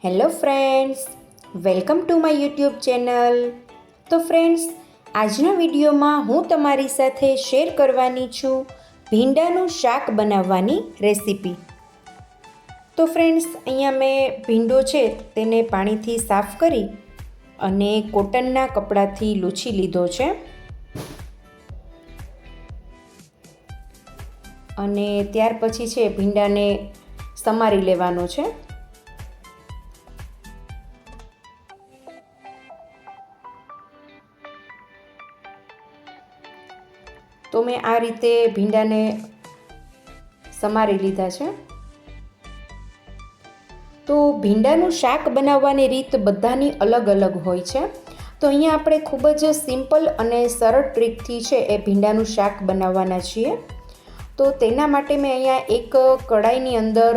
Hello friends, welcome to my YouTube channel. તો friends, આજના વિડીયોમાં હું તમારી સાથે શેર કરવાની છું ભીંડાનું શાક બનાવવાની રેસીપી. તો ફ્રેન્ડ્સ, અહીંયા મેં ભીંડો છે તેને પાણીથી સાફ કરી અને કોટનના કપડાથી લૂછી લીધો છે. અને ત્યાર પછી છે ભીંડાને સમારી લેવાનો છે. તો મેં આ રીતે ભીંડાને સમારી લીધા છે. તો ભીંડાનું શાક બનાવવાની રીત બધાની અલગ અલગ હોય છે. તો અહીંયા આપણે ખૂબ જ સિમ્પલ અને સરળ ટ્રીકથી છે એ ભીંડાનું શાક બનાવવાના છીએ. તો તેના માટે મેં અહીંયા એક કઢાઈની અંદર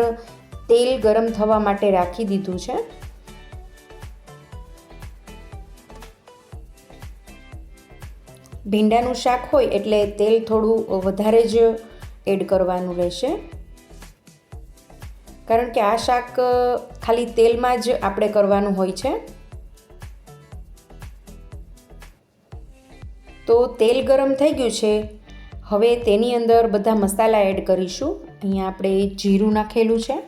તેલ ગરમ થવા માટે રાખી દીધું છે. ભીંડાનું શાક હોય એટલે તેલ થોડું વધારે જ એડ કરવાનું રહેશે, કારણ કે આ શાક ખાલી તેલમાં જ આપણે કરવાનું હોય છે. તો તેલ ગરમ થઈ ગયું છે. હવે તેની અંદર બધા મસાલા એડ કરીશું. અહીંયા આપણે જીરું નાખેલું છે,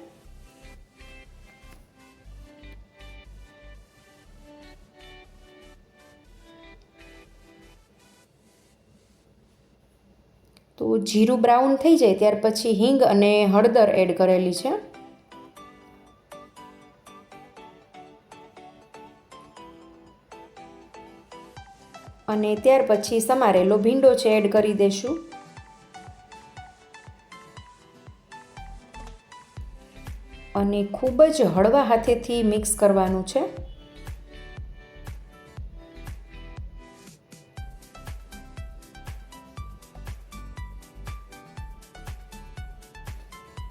તો જીરું બ્રાઉન થઈ જાય ત્યાર પછી હિંગ અને હળદર એડ કરેલી છે. અને ત્યાર પછી સમારેલો ભીંડો છે એડ કરી દઈશું. અને ખૂબ જ હળવા હાથેથી મિક્સ કરવાનું છે.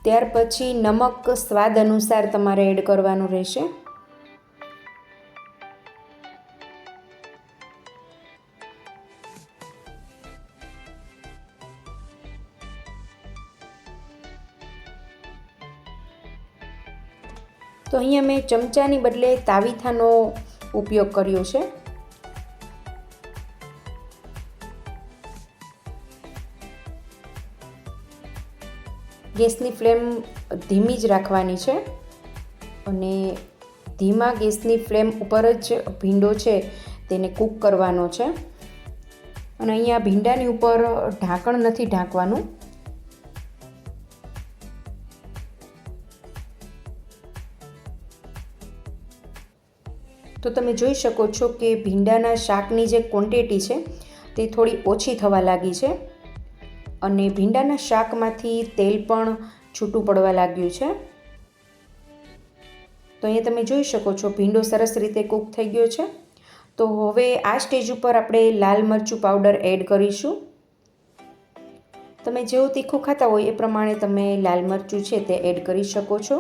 ત્યાર પછી નમક સ્વાદ અનુસાર તમારે એડ કરવાનું રહેશે. તો અહીંયા મેં ચમચાની બદલે તાવીથાનો ઉપયોગ કર્યો છે. ગેસની ફ્લેમ ધીમી જ રાખવાની છે અને ધીમા ગેસની ફ્લેમ ઉપર જ ભીંડો છે તેને કૂક કરવાનો છે. અને અહીંયા ભીંડાની ઉપર ઢાંકણ નથી ઢાંકવાનું. તો તમે જોઈ શકો છો કે ભીંડાના શાકની જે ક્વોન્ટિટી છે તે થોડી ઓછી થવા લાગી છે અને ભીંડાના શાકમાંથી તેલ પણ છૂટું પડવા લાગ્યું છે. તો અહીંયા તમે જોઈ શકો છો ભીંડો સરસ રીતે કૂક થઈ ગયો છે. તો હવે આ સ્ટેજ ઉપર આપણે લાલ મરચું પાવડર એડ કરીશું. તમે જેવું તીખું ખાતા હોય એ પ્રમાણે તમે લાલ મરચું છે તે એડ કરી શકો છો.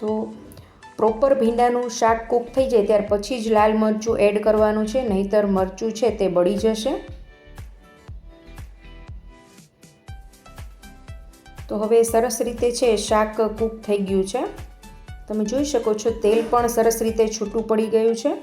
તો પ્રોપર ભીંડાનું શાક કૂક થઈ જાય ત્યાર પછી જ લાલ મરચું એડ કરવાનું છે, નહીંતર મરચું છે તે બળી જશે. તો હવે સરસ રીતે છે શાક કૂક થઈ ગયું છે. તમે જોઈ શકો છો તેલ પણ સરસ રીતે છૂટું પડી ગયું છે.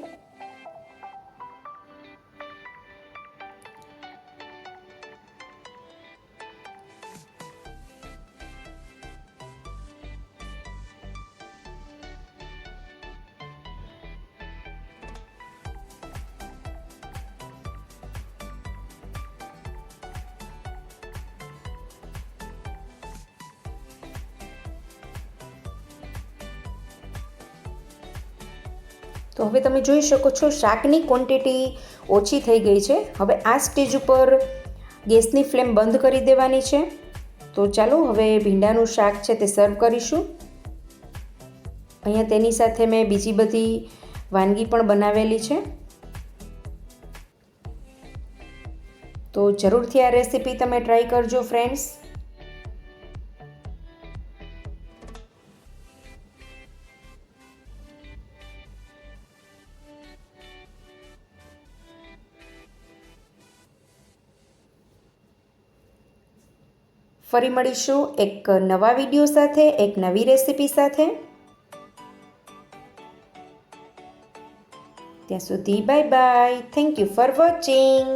તો હવે તમે જોઈ શકો છો શાકની ક્વોન્ટિટી ઓછી થઈ ગઈ છે. હવે આ સ્ટેજ ઉપર ગેસની ફ્લેમ બંધ કરી દેવાની છે. તો ચાલો હવે ભીંડાનું શાક છે તે સર્વ કરીશું. અહીંયા તેની સાથે મેં બીજી બધી વાનગી પણ બનાવેલી છે. તો જરૂરથી આ રેસીપી તમે ટ્રાય કરજો ફ્રેન્ડ્સ. ફરી મળીશું એક નવા વિડીયો સાથે, એક નવી રેસીપી સાથે. ત્યાં સુધી bye bye. Thank you for watching.